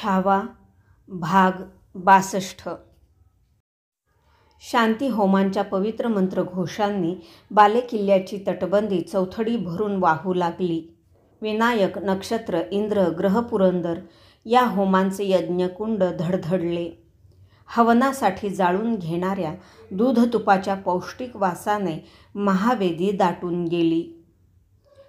छावा भाग 62. शांती होमांच्या पवित्र मंत्रघोषांनी बालेकिल्ल्याची तटबंदी चौथडी भरून वाहू लागली. विनायक, नक्षत्र, इंद्र, ग्रह पुरंदर या होमांचे यज्ञकुंड धडधडले. हवनासाठी जाळून घेणाऱ्या दूध-तुपाच्या पौष्टिक वासाने महावेदी दाटून गेली.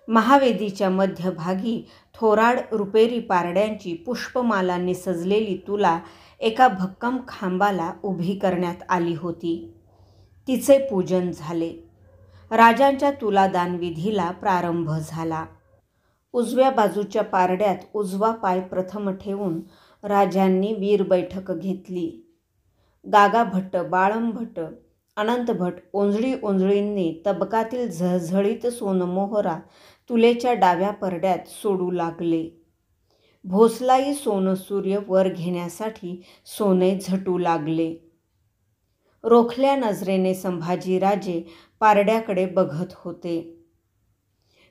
महावेदीच्या मध्यभागी थोराड रुपेरी पारड्यांची पुष्पमालांनी सजलेली तुला एका भक्कम खांबाला उभी करण्यात आली होती. तिचे पूजन झाले. राजांच्या तुलादान विधीला प्रारंभ झाला. उजव्या बाजूच्या पारड्यात उजवा पाय प्रथम ठेवून राजांनी वीर बैठक घेतली. गागाभट्ट, बाळंभट्ट, अनंतभट ओंजळींनी तबकातील झळझळीत सोनमोहरा तुलेच्या डाव्या परड्यात सोडू लागले. भोसलाई सोनसूर्य वर घेण्यासाठी सोने झटू लागले. रोखल्या नजरेने संभाजीराजे पारड्याकडे बघत होते.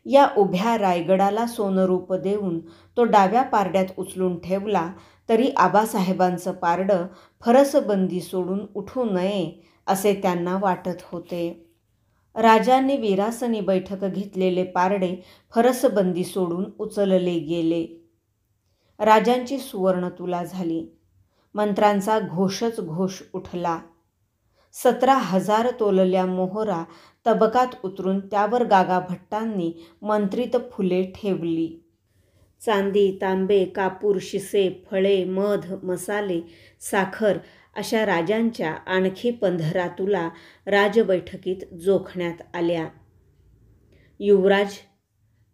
या उभ्या रायगडाला सोनरूप देऊन तो डाव्या पारड्यात उचलून ठेवला तरी आबासाहेबांचं पारडं फरसबंदी सोडून उठू नये असे त्यांना वाटत होते. राजांनी वीरासनी बैठक घेतलेले पारडे फरसबंदी सोडून उचलले गेले. राजांची सुवर्ण तुला झाली. मंत्रांचा घोषच घोष उठला. 17,000 तोलल्या मोहरा तबकात उतरून त्यावर गागाभट्टांनी मंत्रित फुले ठेवली. चांदी, तांबे, कापूर, शिसे, फळे, मध, मसाले, साखर अशा राजांच्या आणखी 15 तुला राजबैठकीत जोखण्यात आल्या. युवराज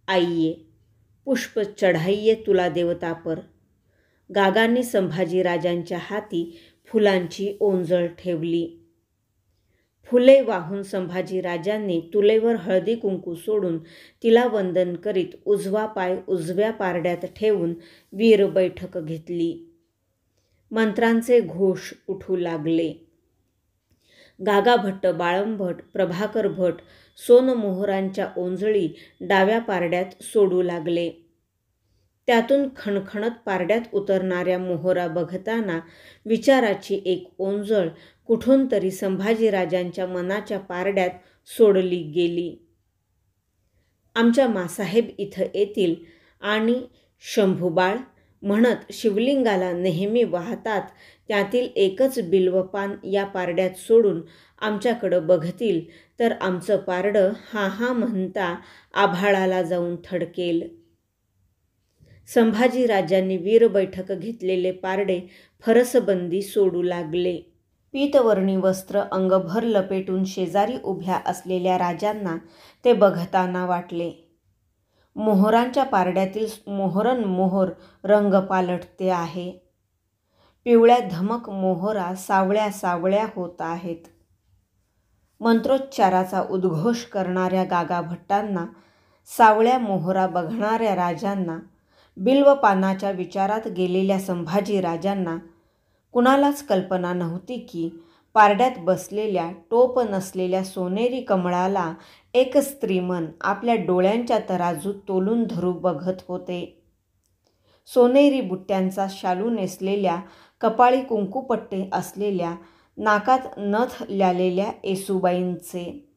आइये, पुष्प चढाइये तुला देवता पर. गागांनी संभाजीराजांच्या हाती फुलांची ओंजळ ठेवली. फुले वाहून संभाजीराजांनी तुलेवर हळदी कुंकू सोडून तिला वंदन करीत उजवा पाय उजव्या पारड्यात ठेवून वीर बैठक घेतली. मंत्रांचे घोष उठू लागले. गागाभट्ट, बाळंभट, प्रभाकर भट सोनमोहरांच्या ओंजळी डाव्या पारड्यात सोडू लागले. त्यातून खणखणत पारड्यात उतरणाऱ्या मोहरा बघताना विचाराची एक ओंजळ कुठून तरी संभाजीराजांच्या मनाच्या पारड्यात सोडली गेली. आमच्या मासाहेब इथं येतील आणि शंभूबाळ म्हणत शिवलिंगाला नेहमी वाहतात त्यातील एकच बिल्वपान या पारड्यात सोडून आमच्याकडं बघतील तर आमचं पारडं हा हा म्हणता आभाळाला जाऊन थडकेल. संभाजीराजांनी वीर बैठक घेतलेले पारडे फरसबंदी सोडू लागले. पीतवर्णी वस्त्र अंगभर लपेटून शेजारी उभ्या असलेल्या राजांना ते बघताना वाटले. मोहरांच्या पारड्यातील मोहरनमोहर रंग पालटते आहे. पिवळ्या धमक मोहरा सावळ्या सावळ्या होत आहेत. मंत्रोच्चाराचा उद्घोष करणाऱ्या गागाभट्टांना, सावळ्या मोहरा बघणाऱ्या राजांना, बिल्वपानाच्या विचारात गेलेल्या संभाजीराजांना कुणालाच कल्पना नव्हती की पारड्यात बसलेल्या टोप नसलेल्या सोनेरी कमळाला एक स्त्रीमन आपल्या डोळ्यांच्या तराजूत तोलून धरू बघत होते. सोनेरी बुट्ट्यांचा शालू नेसलेल्या, कपाळी कुंकूपट्टे असलेल्या, नाकात नथ ल्यालेल्या येसूबाईंचे.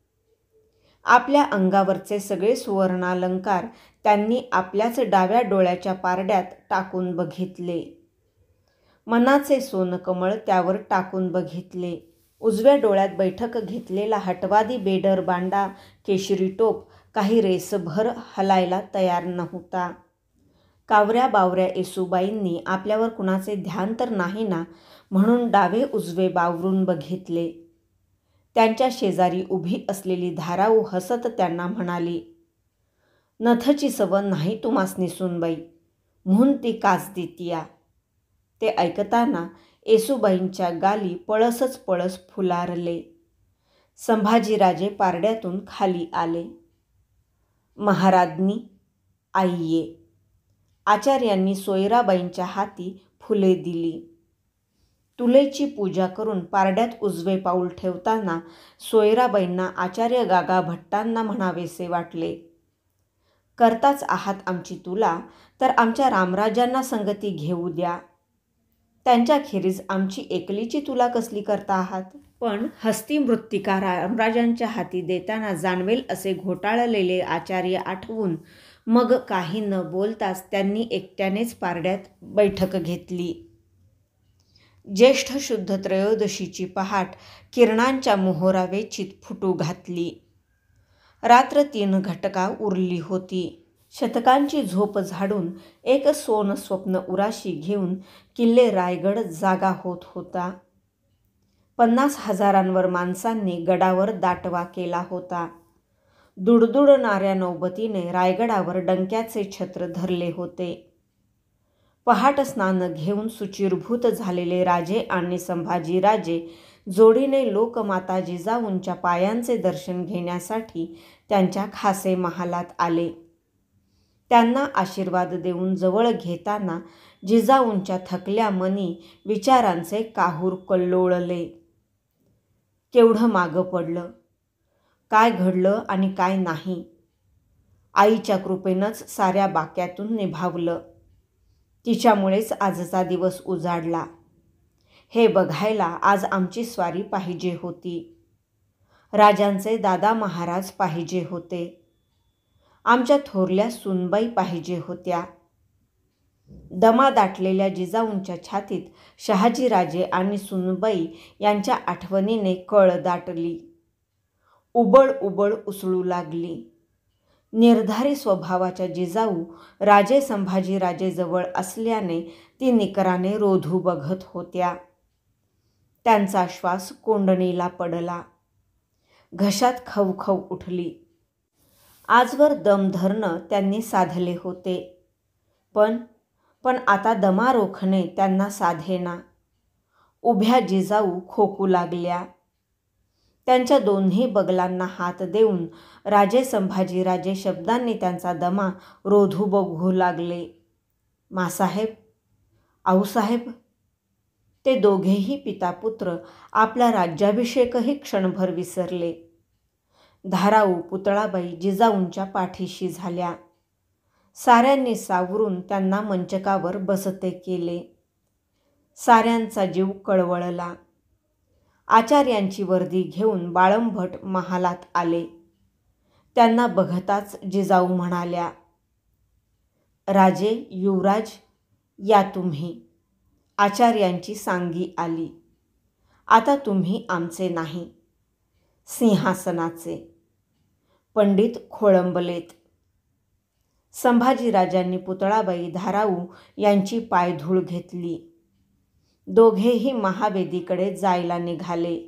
आपल्या अंगावरचे सगळे सुवर्णालंकार त्यांनी आपल्याच डाव्या डोळ्याच्या पारड्यात टाकून बघितले. मनाचे सोनकमळ त्यावर टाकून बघितले. उजव्या डोळ्यात बैठक घेतलेला हटवादी बेडर बांडा केशरी टोप काही रेसभर हलायला तयार नव्हता. कावऱ्या बावऱ्या येसूबाईंनी आपल्यावर कुणाचे ध्यान तर नाही ना म्हणून डावे उजवे बावरून बघितले. त्यांच्या शेजारी उभी असलेली धाराऊ हसत त्यांना म्हणाली, नथची सवय नाही तुम्हासनी सूनबाई, म्हणून ती काच देतीया. ते ऐकताना येसूबाईंच्या गाली पळसच पळस फुलारले. संभाजीराजे पारड्यातून खाली आले. महाराज्ञी आइये. आचार्यांनी सोयराबाईंच्या हाती फुले दिली. तुलेची पूजा करून पारड्यात उजवे पाऊल ठेवताना सोयराबाईंना आचार्य गागाभट्टांना म्हणावेसे वाटले, करताच आहात आमची तुला तर आमच्या रामराजांना संगती घेऊ द्या. त्यांच्याखेरीज आमची एकलीची तुला कसली करता आहात? पण हस्ती मृत्तिका रामराजांच्या हाती देताना जाणवेल असे घोटाळलेले आचार्य आठवून मग काही न बोलताच त्यांनी एकट्यानेच पारड्यात बैठक घेतली. ज्येष्ठ शुद्ध त्रयोदशीची पहाट किरणांच्या मोहोरा वेचीत फुटू घातली. रात्र 3 घटका उरली होती. शतकांची झोप झाडून एक सोन स्वप्न उराशी घेऊन किल्ले रायगड जागा होत होता. 50,000 माणसांनी गडावर दाटवा केला होता. दुडदुडणाऱ्या नौबतीने रायगडावर डंक्याचे छत्र धरले होते. पहाट स्नान घेऊन शुचिर्भूत झालेले राजे आणि संभाजीराजे जोडीने लोकमाता जिजाऊंच्या पायांचे दर्शन घेण्यासाठी त्यांच्या खासे महालात आले. त्यांना आशीर्वाद देऊन जवळ घेताना जिजाऊंच्या थकल्या मनी विचारांचे काहूर कल्लोळले. केवढं मागं पडलं, काय घडलं आणि काय नाही, आईच्या कृपेनंच साऱ्या बाक्यातून निभावलं. तिच्यामुळेच आजचा दिवस उजाडला. हे बघायला आज आमची स्वारी पाहिजे होती. राजांचे दादा महाराज पाहिजे होते. आमच्या थोरल्या सूनबाई पाहिजे होत्या. दमा दाटलेल्या जिजाऊंच्या छातीत शहाजीराजे आणि सूनबाई यांच्या आठवणीने कळ दाटली. उबळ उबळ उसळू लागली. निर्धारी स्वभावाच्या जिजाऊ राजे संभाजीराजेजवळ असल्याने ती निकराने रोधू बघत होत्या. त्यांचा श्वास कोंडणीला पडला. घशात खवखव उठली. आजवर दम धरणं त्यांनी साधले होते, पण आता दमा रोखणे त्यांना साधेना. उभ्या जिजाऊ खोकू लागल्या. त्यांच्या दोन्ही बगलांना हात देऊन राजे संभाजीराजे शब्दांनी त्यांचा दमा रोधू बघू लागले. मासाहेब, आऊसाहेब. ते दोघेही पितापुत्र आपला राज्याभिषेकही क्षणभर विसरले. धाराऊ पुतळाबाई जिजाऊंच्या पाठीशी झाल्या. साऱ्यांनी सावरून त्यांना मंचकावर बसते केले. साऱ्यांचा जीव कळवळला. आचार्यांची वर्दी घेऊन बाळंभट महालात आले. त्यांना बघताच जिजाऊ म्हणाल्या, राजे युवराज, या तुम्ही. आचार्यांची सांगी आली. आता तुम्ही आमचे नाही, सिंहासनाचे. पंडित खोळंबलेत. संभाजीराजांनी पुतळाबाई धाराऊ यांची पायधूळ घेतली. दोघेही महावेदीकडे जायला निघाले.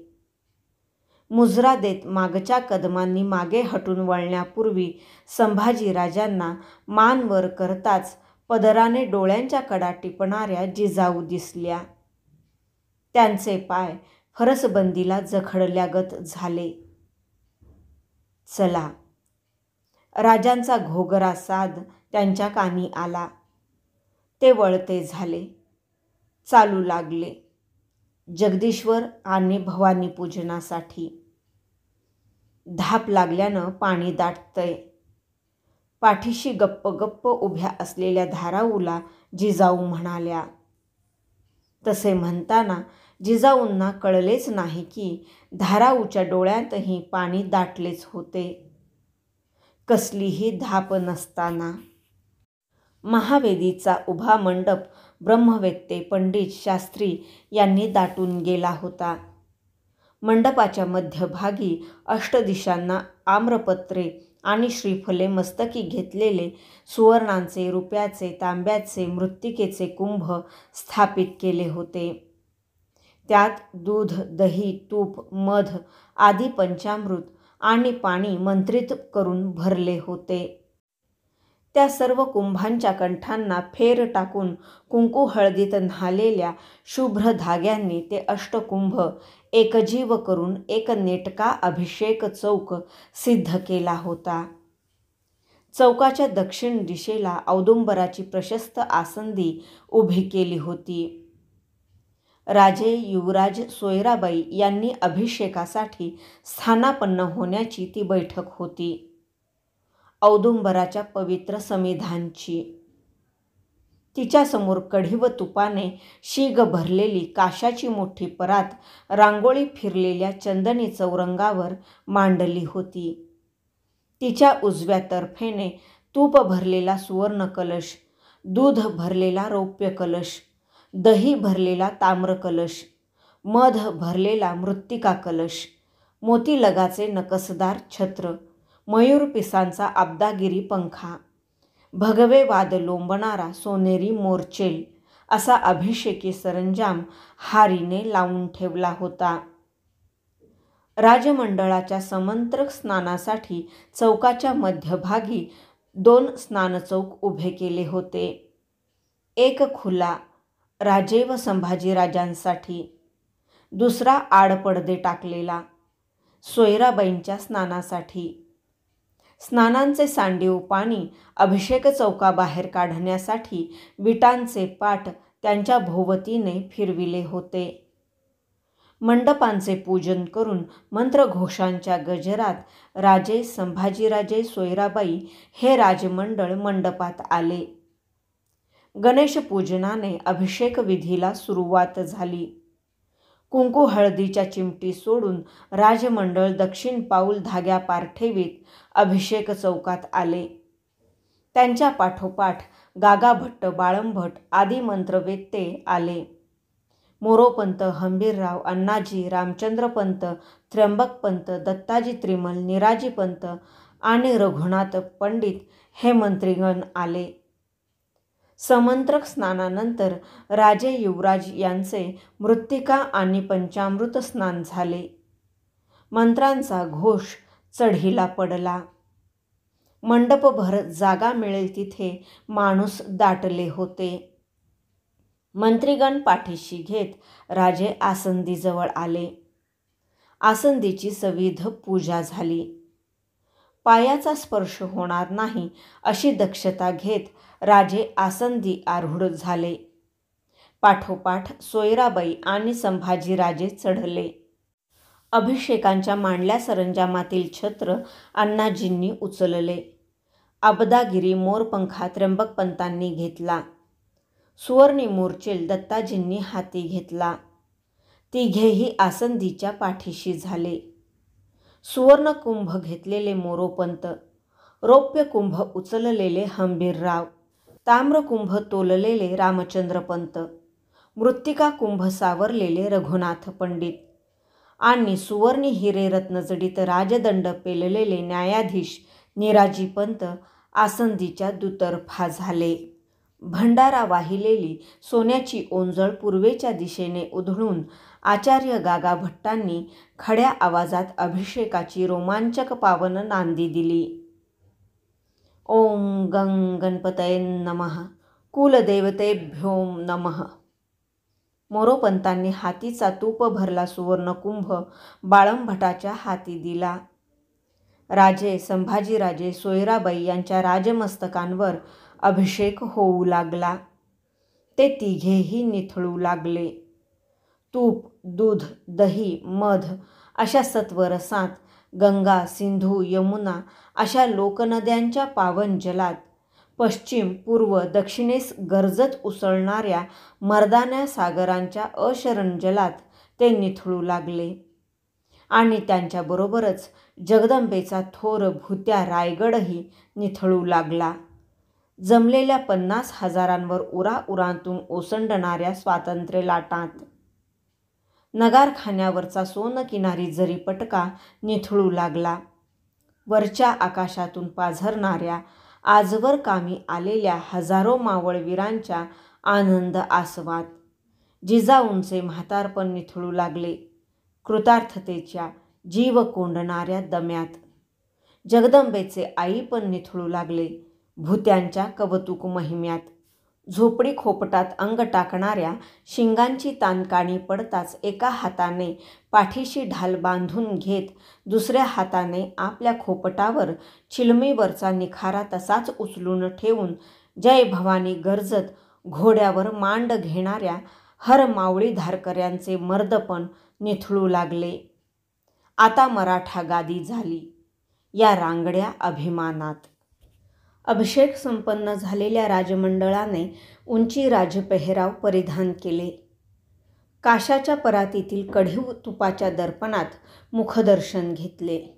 मुजरा देत मागच्या कदमांनी मागे हटून वळण्यापूर्वी संभाजीराजांना मान वर करताच पदराने डोळ्यांच्या कडा टिपणाऱ्या जिजाऊ दिसल्या. त्यांचे पाय फरसबंदीला जखडल्यागत झाले. चला. राजांचा घोगरा साद त्यांच्या कानी आला. ते वळते झाले. चालू लागले जगदीश्वर आणि भवानी पूजनासाठी. धाप लागल्यानं पाणी दाटतंय. पाठीशी गप्प गप्प उभ्या असलेल्या धाराऊला जिजाऊ म्हणाल्या. तसे म्हणताना जिजाऊंना कळलेच नाही की धाराऊच्या डोळ्यातही पाणी दाटलेच होते. कसलीही धाप नसताना. महावेदीचा उभा मंडप ब्रह्मवेत्ते पंडित शास्त्री यांनी दाटून गेला होता. मंडपाच्या मध्यभागी अष्टदिशांना आम्रपत्रे आणि श्रीफले मस्तकी घेतलेले सुवर्णांचे, रुप्याचे, तांब्याचे, मृत्तिकेचे कुंभ स्थापित केले होते. त्यात दूध, दही, तूप, मध आदी पंचामृत आणि पाणी मंत्रित करून भरले होते. त्या सर्व कुंभांच्या कंठांना फेर टाकून कुंकू हळदीत न्हालेल्या शुभ्र धाग्यांनी ते अष्टकुंभ एकजीव करून एक नेटका अभिषेक चौक सिद्ध केला होता. चौकाच्या दक्षिण दिशेला औदुंबराची प्रशस्त आसंदी उभी केली होती. राजे युवराज सोयराबाई यांनी अभिषेकासाठी स्थानापन्न होण्याची ती बैठक होती. औदुंबराच्या पवित्र समिधांची. तिच्यासमोर कढी व तुपाने शीग भरलेली काशाची मोठी परात रांगोळी फिरलेल्या चंदनी चौरंगावर मांडली होती. तिच्या उजव्या तर्फेने तूप भरलेला सुवर्ण कलश, दूध भरलेला रौप्य कलश, दही भरलेला ताम्र कलश, मध भरलेला मृत्तिका कलश, मोतीलगाचे नकसदार छत्र, मयूर पिसांचा आब्दागिरी पंखा, भगवे वाद लोंबणारा सोनेरी मोरचेल असा अभिषेकी सरंजाम हारीने लावून ठेवला होता. राजमंडळाच्या समंत्रक स्नानासाठी चौकाच्या मध्यभागी 2 स्नानचौक उभे केले होते. एक खुला राजे व संभाजीराजांसाठी, दुसरा आडपडदे टाकलेला सोयराबाईंच्या स्नानासाठी. स्नानांचे सांडीव पाणी अभिषेक चौकाबाहेर काढण्यासाठी विटांचे पाट त्यांच्या भोवतीने फिरविले होते. मंडपांचे पूजन करून मंत्रघोषांच्या गजरात राजे, संभाजीराजे, सोयराबाई हे राजमंडळ मंडपात आले. गणेशपूजनाने अभिषेक विधीला सुरुवात झाली. कुंकू हळदीच्या चिमटी सोडून राजमंडळ दक्षिण पाऊल धाग्यापार ठेवीत अभिषेक चौकात आले. त्यांच्या पाठोपाठ गागाभट्ट, बाळंभट आदी मंत्रवेत्ते आले. मोरोपंत, हंबीरराव, अण्णाजी, रामचंद्रपंत, त्र्यंबकपंत, दत्ताजी त्रिमल, निराजीपंत आणि रघुनाथ पंडित हे मंत्रीगण आले. समंत्रक स्नानानंतर राजे युवराज यांचे मृत्तिका आणि पंचामृत स्नान झाले. मंत्रांचा घोष चढीला पडला. मंडपभर जागा मिळेल तिथे माणूस दाटले होते. मंत्रीगण पाठीशी घेत राजे आसंदीजवळ आले. आसंदीची सविध पूजा झाली. पायाचा स्पर्श होणार नाही अशी दक्षता घेत राजे आसंदी आरूढ झाले. पाठोपाठ सोयराबाई आणि संभाजीराजे चढले. अभिषेकांच्या मांडल्या सरंजामातील छत्र अण्णाजींनी उचलले. आबदागिरी मोरपंखा त्र्यंबकपंतांनी घेतला. सुवर्णी मोरचेल दत्ताजींनी हाती घेतला. तिघेही आसंदीच्या पाठीशी झाले. सुवर्ण कुंभ घेतलेले मोरोपंत, रौप्य कुंभ उचललेले हंबीरराव, ताम्रकुंभ तोललेले रामचंद्रपंत, मृत्तिका कुंभ सावरलेले रघुनाथ पंडित आणि सुवर्णी हिरे रत्नजडित राजदंड पेललेले न्यायाधीश निराजीपंत आसंदीच्या दुतर्फा झाले. भंडारा वाहिलेली सोन्याची ओंजळ पूर्वेच्या दिशेने उधळून आचार्य गागाभट्टांनी खड्या आवाजात अभिषेकाची रोमांचक पावन नांदी दिली. ओम गंग गणपतये नमः, कुलदेवतेभ्यो नमः. मोरोपंतांनी हातीचा तूप भरला सुवर्णकुंभ बाळंभटाच्या हाती दिला. राजे, संभाजीराजे, सोयराबाई यांच्या राजमस्तकांवर अभिषेक होऊ लागला. ते तिघेही निथळू लागले. तूप, दूध, दही, मध अशा सत्वरसात गंगा, सिंधू, यमुना अशा लोकनद्यांच्या पावन जलात, पश्चिम, पूर्व, दक्षिणेस गरजत उसळणाऱ्या मर्दान्या सागरांच्या अशरण जलात ते निथळू लागले. आणि त्यांच्याबरोबरच जगदंबेचा थोर भुत्या रायगडही निथळू लागला. जमलेल्या 50,000 उराउरांतून ओसंडणाऱ्या स्वातंत्र्य लाटांत नगारखान्यावरचा सोनकिनारी जरीपटका निथळू लागला. वरच्या आकाशातून पाझरणाऱ्या आजवर कामी आलेल्या हजारो मावळवीरांच्या आनंद आसवात जिजाऊंचे म्हातारपण निथळू लागले. कृतार्थतेच्या जीव कोंडणाऱ्या दम्यात जगदंबेचे आईपण निथळू लागले. भूत्यांच्या कवतुक महिम्यात झोपडी खोपटात अंग टाकणाऱ्या शिंगांची तानकाणी पडताच एका हाताने पाठीशी ढाल बांधून घेत दुसऱ्या हाताने आपल्या खोपटावर चिलमीवरचा निखारा तसाच उचलून ठेवून जय भवानी गर्जत घोड्यावर मांड घेणाऱ्या हर मावळी धारकऱ्यांचे मर्दपण निथळू लागले. आता मराठा गादी झाली या रांगड्या अभिमानात. अभिषेक संपन्न झालेल्या राजमंडळाने उंची राजपेहराव परिधान केले. काशाच्या परातीतील कढीव तुपाच्या दर्पणात मुखदर्शन घेतले.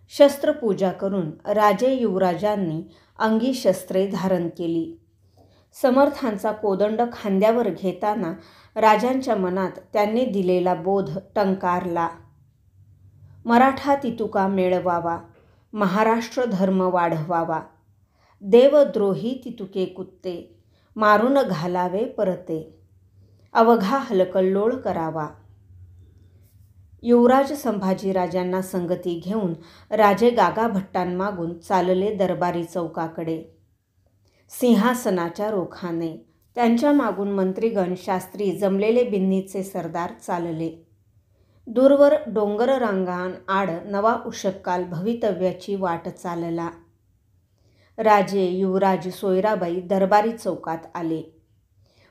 शस्त्रपूजा करून राजे युवराजांनी अंगी शस्त्रे धारण केली. समर्थांचा कोदंड खांद्यावर घेताना राजांच्या मनात त्यांनी दिलेला बोध टंकारला. मराठा तितुका मेळवावा, महाराष्ट्र धर्म वाढवावा. देवद्रोही तितुके कुत्ते, मारून घालावे परते. अवघा हलकल्लोळ करावा. युवराज संभाजीराजांना संगती घेऊन राजे गागाभट्टांमागून चालले दरबारी चौकाकडे. सिंहासनाच्या रोखाने त्यांच्या मागून मंत्रीगण, शास्त्री, जमलेले बिन्नीचे सरदार चालले. दूरवर डोंगररांगांआड नवा उषःकाल भवितव्याची वाट चालला. राजे, युवराज, सोयराबाई दरबारी चौकात आले.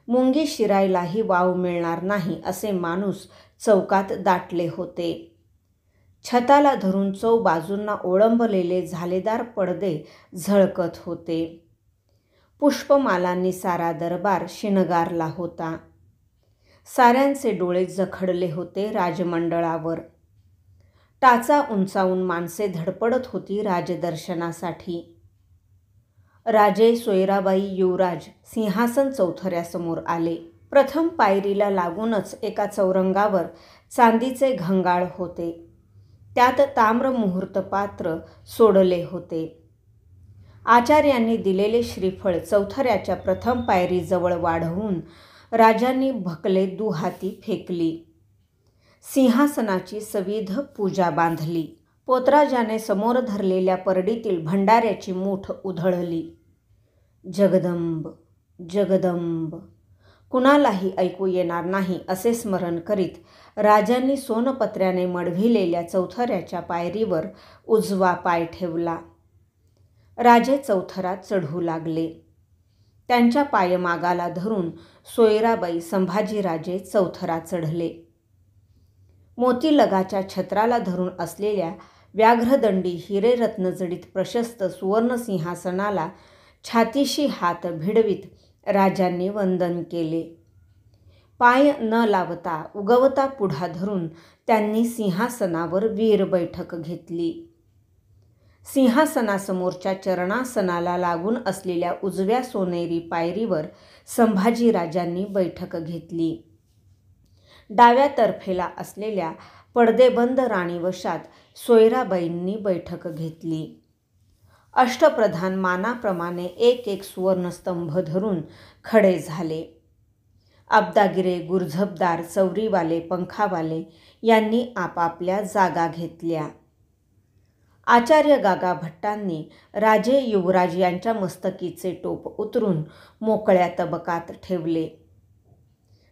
मुंगी शिरायलाही वाव मिळणार नाही असे माणूस चौकात दाटले होते. छताला धरून चौबाजूंना ओळंबलेले झालेदार पडदे झळकत होते. पुष्पमालांनी सारा दरबार शिणगारला होता. साऱ्यांचे डोळे जखडले होते राजमंडळावर. टाचा उंचावून माणसे धडपडत होती राजदर्शनासाठी. राजे, सोयराबाई, युवराज सिंहासन चौथऱ्यासमोर आले. प्रथम पायरीला लागूनच एका चौरंगावर चांदीचे घंगाळ होते. त्यात ताम्र मुहूर्तपात्र सोडले होते. आचार्यांनी दिलेले श्रीफळ चौथऱ्याच्या प्रथम पायरीजवळ वाढवून राजांनी भकले दुहाती फेकली. सिंहासनाची सविध पूजा बांधली. पोतराजाने समोर धरलेल्या परडीतील भंडाऱ्याची मूठ उधळली. जगदंब जगदंब. कुणालाही ऐकू येणार नाही असे स्मरण करीत राजांनी सोनपत्र्याने मढविलेल्या चौथऱ्याच्या पायरीवर उजवा पाय ठेवला. राजे चौथरात चढू लागले. त्यांच्या पायमागाला धरून सोयराबाई, संभाजीराजे चौथरा चढले. मोतीलगाच्या छत्राला धरून असलेल्या व्याघ्रदंडी हिरेरत्नजडित प्रशस्त सुवर्ण सिंहासनाला छातीशी हात भिडवीत राजांनी वंदन केले. पाय न लावता उगवता पुढा धरून त्यांनी सिंहासनावर वीर बैठक घेतली. सिंहासनासमोरच्या चरणासनाला लागून असलेल्या उजव्या सोनेरी पायरीवर संभाजीराजांनी बैठक घेतली. डाव्या तर्फेला असलेल्या पडदेबंद राणीवशात सोयराबाईंनी बैठक घेतली. अष्टप्रधान मानाप्रमाणे एक एक सुवर्णस्तंभ धरून खडे झाले. आबदागिरे, गुरझपदार, चौरीवाले, पंखावाले यांनी आपापल्या जागा घेतल्या. आचार्य गागाभट्टांनी राजे, युवराज यांच्या मस्तकीचे टोप उतरून मोकळ्या तबकात ठेवले.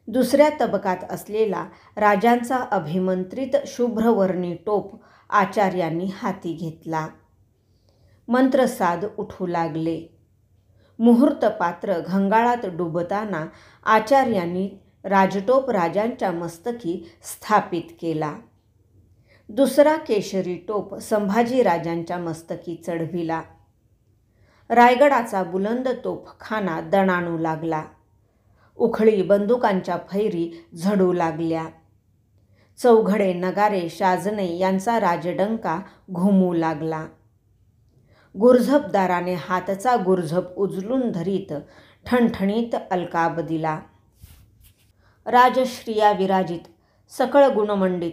दुसऱ्या तबकात असलेला राजांचा अभिमंत्रित शुभ्रवर्णी टोप आचार्यांनी हाती घेतला. मंत्रसाद उठू लागले. मुहूर्तपात्र घंगाळात डुबताना आचार्यांनी राजटोप राजांच्या मस्तकी स्थापित केला. दुसरा केशरी टोप संभाजीराजांच्या मस्तकी चढविला. रायगडाचा बुलंद तोफखाना दणाणू लागला. उखळी बंदुकांच्या फैरी झडू लागल्या. चौघडे, नगारे, शाजने यांचा राजडंका घुमू लागला. गुरझपदाराने हातचा गुरझप उचलून धरीत ठणठणीत अलकाब दिला. राजश्रिया विराजित, सकळ गुणमंडित,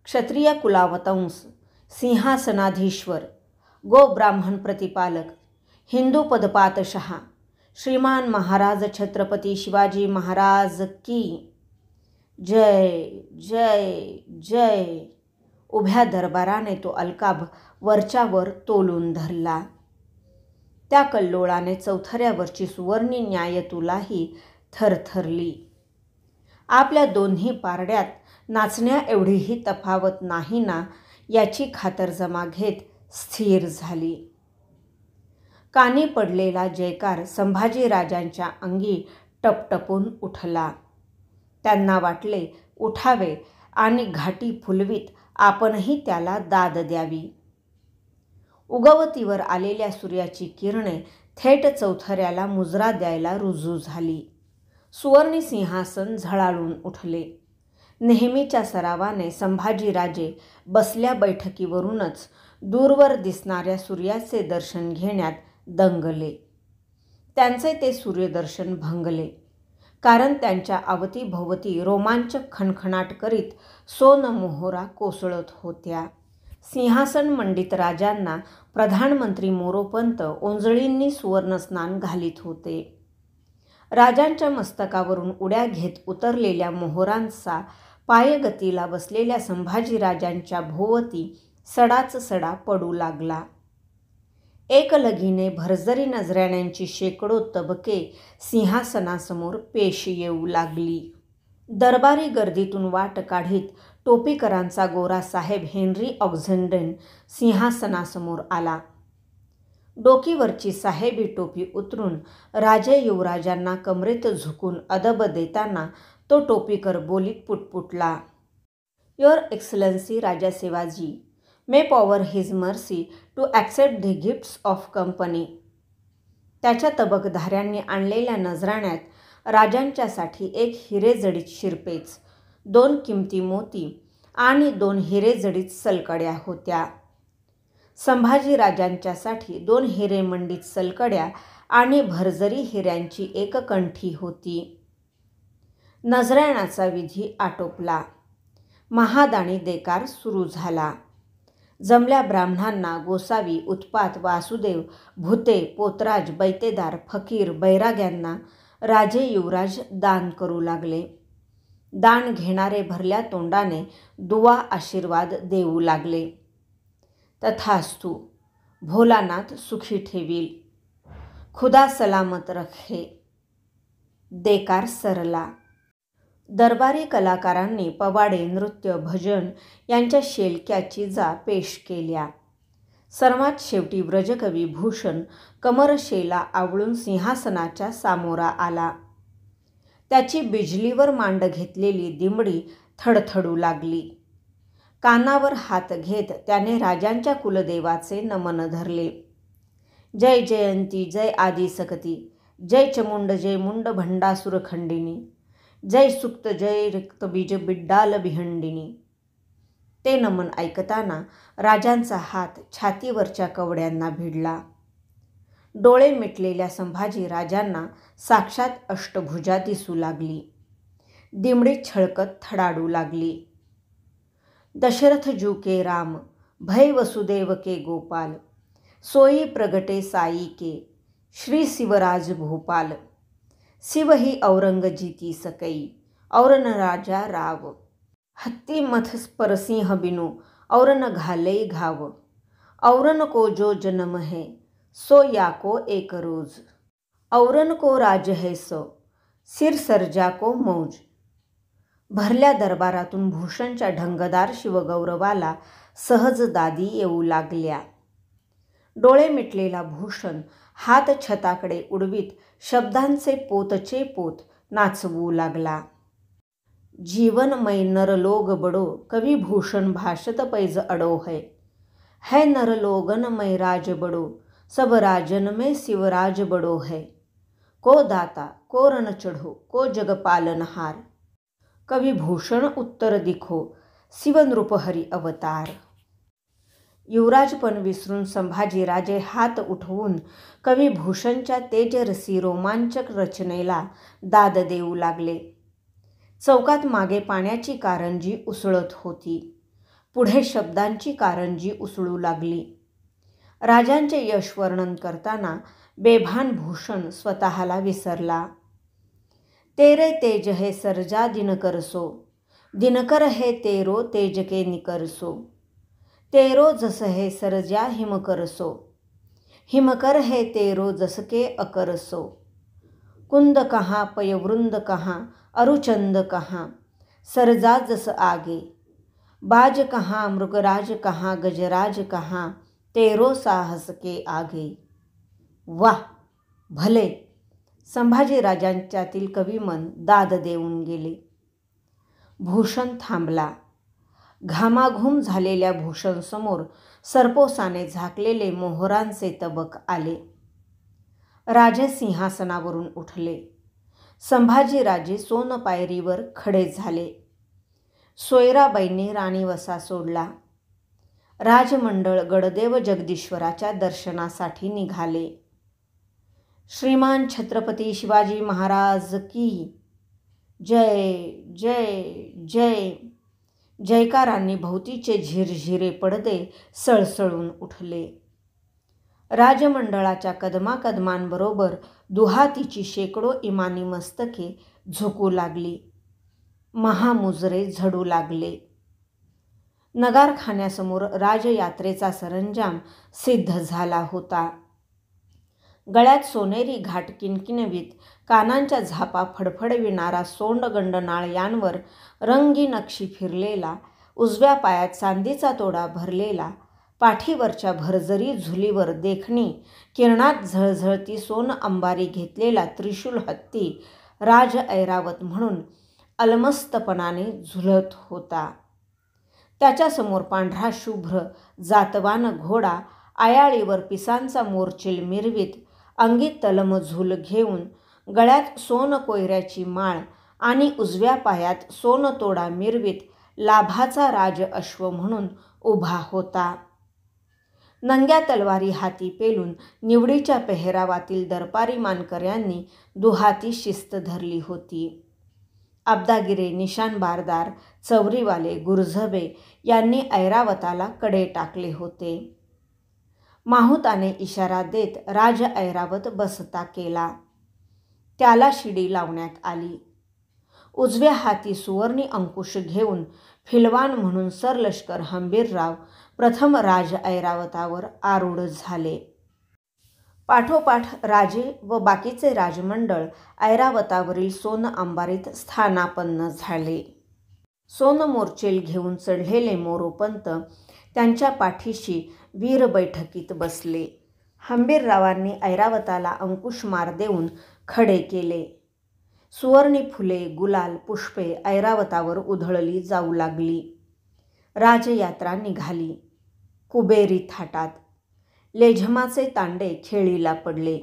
क्षत्रिय कुलावतंस, सिंहासनाधीश्वर, गो ब्राह्मण प्रतिपालक, हिंदू पदपातशहा, श्रीमान महाराज छत्रपती शिवाजी महाराज की जय जय जय. उभ्या दरबाराने तो अलकाब वरच्यावर तोलून धरला. त्या कल्लोळाने चौथऱ्यावरची सुवर्णी न्यायतुलाही थरथरली. आपल्या दोन्ही पारड्यात नाचण्या एवढीही तफावत नाही ना याची खातरजमा घेत स्थिर झाली. कानी पडलेला जयकार संभाजीराजांच्या अंगी टपटपून उठला. त्यांना वाटले उठावे आणि घाटी फुलवीत आपणही त्याला दाद द्यावी. उगवतीवर आलेल्या सूर्याची किरणे थेट चौथऱ्याला मुजरा द्यायला रुजू झाली. सुवर्णी सिंहासन झळाळून उठले. नेहमीच्या सरावाने संभाजीराजे बसल्या बैठकीवरूनच दूरवर दिसणाऱ्या सूर्याचे दर्शन घेण्यात दंगले. त्यांचे ते सूर्यदर्शन भंगले, कारण त्यांच्या अवतीभोवती रोमांचक खणखणाट करीत सोनमोहरा कोसळत होत्या. सिंहासन मंडित राजांना प्रधानमंत्री मोरोपंत ओंजळींनी सुवर्णस्नान घालीत होते. राजांच्या मस्तकावरून उड्या घेत उतरलेल्या मोहरांचा पायगतीला बसलेल्या संभाजीराजांच्या भोवती सडाच सडा पडू लागला. एकलगीने भरजरी नजराण्यांची शेकडो तबके सिंहासनासमोर पेश येऊ लागली. दरबारी गर्दीतून वाट काढीत टोपीकरांचा गोरा साहेब हेनरी ऑक्झेंडन सिंहासनासमोर आला. डोकीवरची साहेबी टोपी उतरून राजे युवराजांना कमरेत झुकून अदब देताना तो टोपीकर बोलीत पुटपुटला. Your excellency Raja Shivaji may power his mercy to accept the gifts of company. त्याच्या तबकधाऱ्यांनी आणलेल्या नजराण्यात राजांच्यासाठी एक हिरेजडित शिरपेच, 2 किमती मोती आणि 2 हिरेजडित सलकड्या होत्या. संभाजीराजांच्यासाठी 2 हिरेमंडित सलकड्या आणि भरजरी हिऱ्यांची एक कंठी होती. नजराण्याचा विधी आटोपला. महादाणी देकार सुरू झाला. जमल्या ब्राह्मणांना गोसावी, उत्पात, वासुदेव, भुते, पोतराज, बैतेदार, फकीर, बैराग्यांना राजे युवराज दान करू लागले. दान घेणारे भरल्या तोंडाने दुवा आशीर्वाद देऊ लागले. तथास्तु, भोलानाथ सुखी ठेवील, खुदा सलामत रखे. देकार सरला. दरबारी कलाकारांनी पवाडे, नृत्य, भजन यांच्या शेलक्या चिजा पेश केल्या. सर्वात शेवटी व्रजकवी भूषण कमरशेला आवळून सिंहासनाच्या सामोरा आला. त्याची बिजलीवर मांड घेतलेली दिमडी थडथडू लागली. कानावर हात घेत त्याने राजांच्या कुलदेवाचे नमन धरले. जय जयंती, जय आदिसकती, जय चमुंड, जय मुंड भंडासुर खंडिनी, जय सुक्त, जय रक्तबीज बिड्डाल भिहंडिनी. ते नमन ऐकताना राजांचा हात छातीवरच्या कवड्यांना भिडला. डोळे मिटलेल्या संभाजी राजांना साक्षात अष्टभुजा दिसू लागली. दिमडी छळकत थडाडू लागली. दशरथ जू के राम, भय वसुदेव के गोपाल, सोई प्रगटे साई के, श्री शिवराज भोपाल. शिव ही औरंग जीती सकई, और न राजा राव, हत्ती मथ परसिंह बिनु, और न घाले घाव, औरन को जो जन्म है, सो याको एक रोज, औरन को राज है सो, सिर सर्जा को मौज. भरल्या दरबारातून भूषणच्या ढंगदार शिवगौरवाला सहज दादी येऊ लागल्या. डोळे मिटलेला भूषण हात छताकडे उडवीत शब्दांचे पोतचे पोत नाचवू लागला. जीवन मै नरलोग बडो, कवी भूषण भाषत पैज अडो है नरलोगन मै राज बडो, सब राजन में शिवराज बडो है. को दाता को रण चढ़ो, को जग पालनहार. कवी भूषण उत्तर दिखो, शिवनृपहरी अवतार. युवराजपण विसरून संभाजीराजे हात उठवून कवी भूषणच्या तेजरसी रोमांचक रचनेला दाद देऊ लागले. चौकात मागे पाण्याची कारंजी उसळत होती. पुढे शब्दांची कारंजी उसळू लागली. राजांचे यश वर्णन करताना बेभान भूषण स्वतःला विसरला. तेरे तेज है सर्जा दिनकर सो, दिनकर है तेरो तेज के निकर सो. तेरो जस है सरजा हिमकर सो, हिमकर है तेरो जस के अकर सो. कुंद कहाँ पयवृंद कहाँ, अरुचंद कहाँ, सरजा जस आगे. बाज कहाँ मृगराज कहाँ, गजराज कहाँ, तेरो साहस के आगे. वाह, भले. संभाजीराजांच्यातील कविमन दाद देऊन गेले. भूषण थांबला. घामाघूम झालेल्या भूषणसमोर सरपोसाने झाकलेले मोहरांचे तबक आले. राजे सिंहासनावरून उठले. संभाजीराजे सोनपायरीवर खडे झाले. सोयराबाईंनी राणीवसा सोडला. राजमंडळ गडदेव जगदीश्वराच्या दर्शनासाठी निघाले. श्रीमान छत्रपती शिवाजी महाराज की जय जय जय. जयकारांनी भोवतीचे झिरझिरे पडदे सळसळून उठले. राजमंडळाच्या कदमाकदमांबरोबर दुहातीची शेकडो इमानी मस्तके झुकू लागली. महामुजरे झडू लागले. नगारखान्यासमोर राजयात्रेचा सरंजाम सिद्ध झाला होता. गळ्यात सोनेरी घाट किणकिणवीत, कानांच्या झापा फडफडविणारा सोंडगंडनाळ यांवर रंगी नक्षी फिरलेला, उजव्या पायात चांदीचा तोडा भरलेला, पाठीवरच्या भरजरी झुलीवर देखणी किरणात झळझळती सोन अंबारी घेतलेला त्रिशूल हत्ती राज ऐरावत म्हणून अलमस्तपणाने झुलत होता. त्याच्यासमोर पांढरा शुभ्र जातवान घोडा आयाळीवर पिसांचा मोरचील मिरवीत, अंगी तलम झूल घेऊन, गळ्यात सोन कोयऱ्याची माळ आणि उजव्या पायात सोन तोडा मिरवीत लाभाचा राज अश्व म्हणून उभा होता. नंग्या तलवारी हाती पेलून निवडीच्या पेहरावातील दरपारी मानकऱ्यांनी दुहाती शिस्त धरली होती. अब्दागिरे, निशाण बारदार, चौरीवाले, गुरझबे यांनी ऐरावताला कडे टाकले होते. माहुताने इशारा देत राज ऐरावत बसता केला. त्याला शिडी लावण्यात आली. उजव्या हाती सुवर्णी अंकुश घेऊन फिलवान म्हणून सरलष्कर हंबीरराव प्रथम राज ऐरावतावर आरूढ झाले. पाठोपाठ राजे व बाकीचे राजमंडळ ऐरावतावरील सोन अंबारीत स्थानापन्न झाले. सोन मोरचेल घेऊन चढलेले मोरोपंत त्यांच्या पाठीशी वीर बैठकीत बसले. हंबीररावांनी ऐरावताला अंकुशमार देऊन खडे केले. सुवर्णी फुले, गुलाल, पुष्पे ऐरावतावर उधळली जाऊ लागली. राजयात्रा निघाली. कुबेरी थाटात लेझमाचे तांडे खेळीला पडले.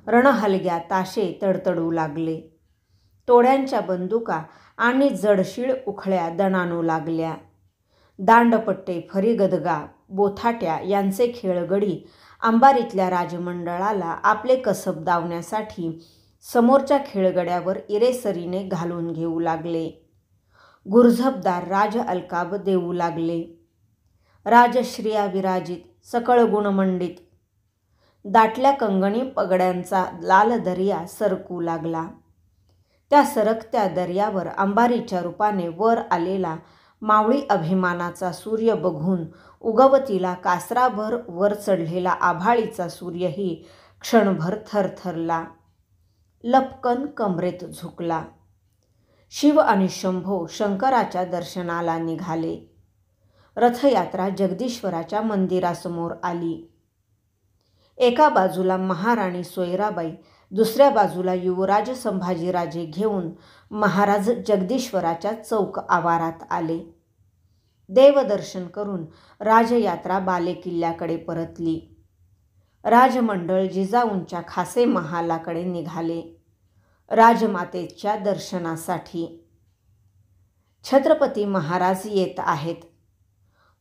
रणहलग्या ताशे तडतडू लागले. तोड्यांच्या बंदुका आणि जडशीळ उखळ्या दणाणू लागल्या. दांडपट्टे, फरीगदगा, बोथाट्या यांचे खेळगडी अंबारीतल्या राजमंडळाला आपले कसब दावण्यासाठी समोरच्या खेळगड्यावर इरेसरीने घालून घेऊ लागले. गुरझबदार राज अलकाब देऊ लागले. राजश्रिया विराजित, सकळ गुणमंडित, दाटल्या कंगणी पगड्यांचा लाल दर्या सरकू लागला. त्या सरकत्या दर्यावर अंबारीच्या रूपाने वर आलेला मावळी अभिमानाचा सूर्य बघून उगवतीला कासराभर वर चढलेला आभाळीचा सूर्यही क्षणभर थरथरला. लपकन कमरेत झुकला. शिव आणि शंभो शंकराच्या दर्शनाला निघाले. रथयात्रा जगदीश्वराच्या मंदिरासमोर आली. एका बाजूला महाराणी सोयराबाई, दुसऱ्या बाजूला युवराज संभाजीराजे घेऊन महाराज जगदीश्वराच्या चौक आवारात आले. देवदर्शन करून राजयात्रा बालेकिल्ल्याकडे परतली. राजमंडळ जिजाऊंच्या खासे महालाकडे निघाले राजमातेच्या दर्शनासाठी. छत्रपती महाराज येत आहेत.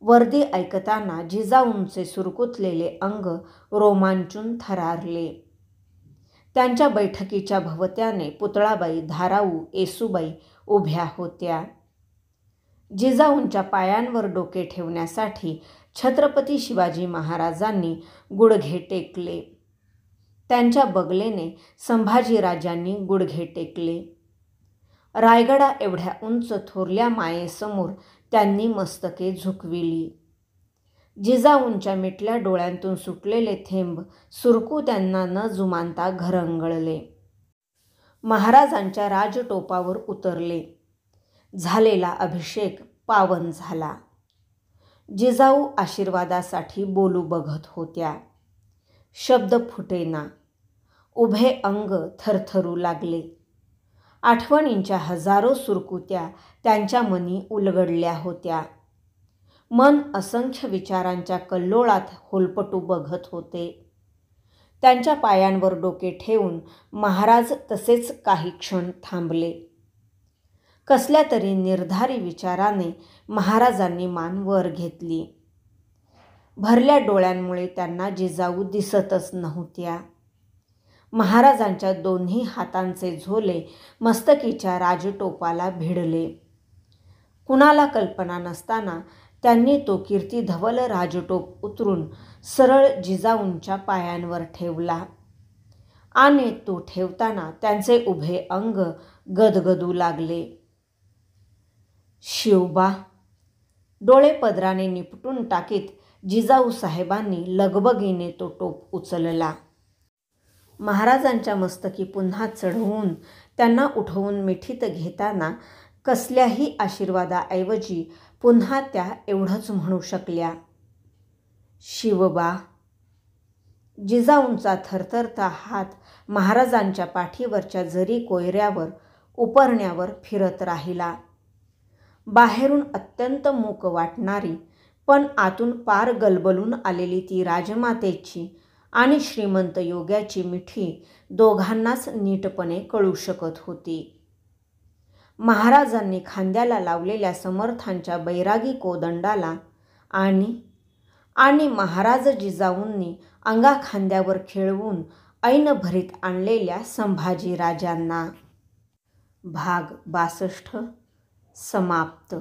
वर्दी ऐकताना जिजाऊंचे सुरकुतलेले अंग रोमांचून थरारले. त्यांच्या बैठकीच्या भवत्याने पुतळाबाई, धाराऊ, येसूबाई उभ्या होत्या. जिजाऊंच्या पायांवर डोके ठेवण्यासाठी छत्रपती शिवाजी महाराजांनी गुडघे टेकले. त्यांच्या बगलेने संभाजीराजांनी गुडघे टेकले. रायगडा एवढ्या उंच थोरल्या मायेसमोर त्यांनी मस्तके झुकविली. जिजाऊंच्या मिटल्या डोळ्यांतून सुटलेले थेंब सुरकू त्यांना न जुमानता घरंगळले. महाराजांच्या राजटोपावर उतरले. झालेला अभिषेक पावन झाला. जिजाऊ आशीर्वादासाठी बोलू बघत होत्या. शब्द फुटेना. उभे अंग थरथरू लागले. आठवणींच्या हजारो सुरकुत्या त्यांच्या मनी उलगडल्या होत्या. मन असंख्य विचारांच्या कल्लोळात होलपटू बघत होते. त्यांच्या पायांवर डोके ठेवून महाराज तसेच काही क्षण थांबले. कसल्या तरी निर्धारी विचाराने महाराजांनी मान वर घेतली. भरल्या डोळ्यांमुळे त्यांना जिजाऊ दिसतच नव्हत्या. महाराजांच्या दोन्ही हातांचे झोले मस्तकीच्या राजटोपाला भिडले. कुणाला कल्पना नसताना त्यांनी तो कीर्तिधवल राजटोप उतरून सरळ जिजाऊंच्या पायांवर ठेवला आणि तो ठेवताना त्यांचे उभे अंग गदगदू लागले. शिवबा, डोळे पदराने निपटून टाकीत जिजाऊ साहेबांनी लगबगीने तो टोप उचलला. महाराजांच्या मस्तकी पुन्हा चढवून त्यांना उठवून मिठीत घेताना कसल्याही आशीर्वादाऐवजी पुन्हा त्या एवढंच म्हणू शकल्या, शिवबा. जिजाऊंचा थरथरता हात महाराजांच्या पाठीवरच्या जरी कोयऱ्यावर उपरण्यावर फिरत राहिला. बाहेरून अत्यंत मूक वाटणारी पण आतून पार गलबलून आलेली ती राजमातेची आणि श्रीमंत योग्याची मिठी दोघांनाच नीटपणे कळू शकत होती. महाराजांनी खांद्याला लावलेल्या समर्थांच्या बैरागी कोदंडाला आणि महाराज जिजाऊंनी अंगाखांद्यावर खेळवून ऐन भरीत आणलेल्या संभाजीराजांना. भाग 62 समाप्त.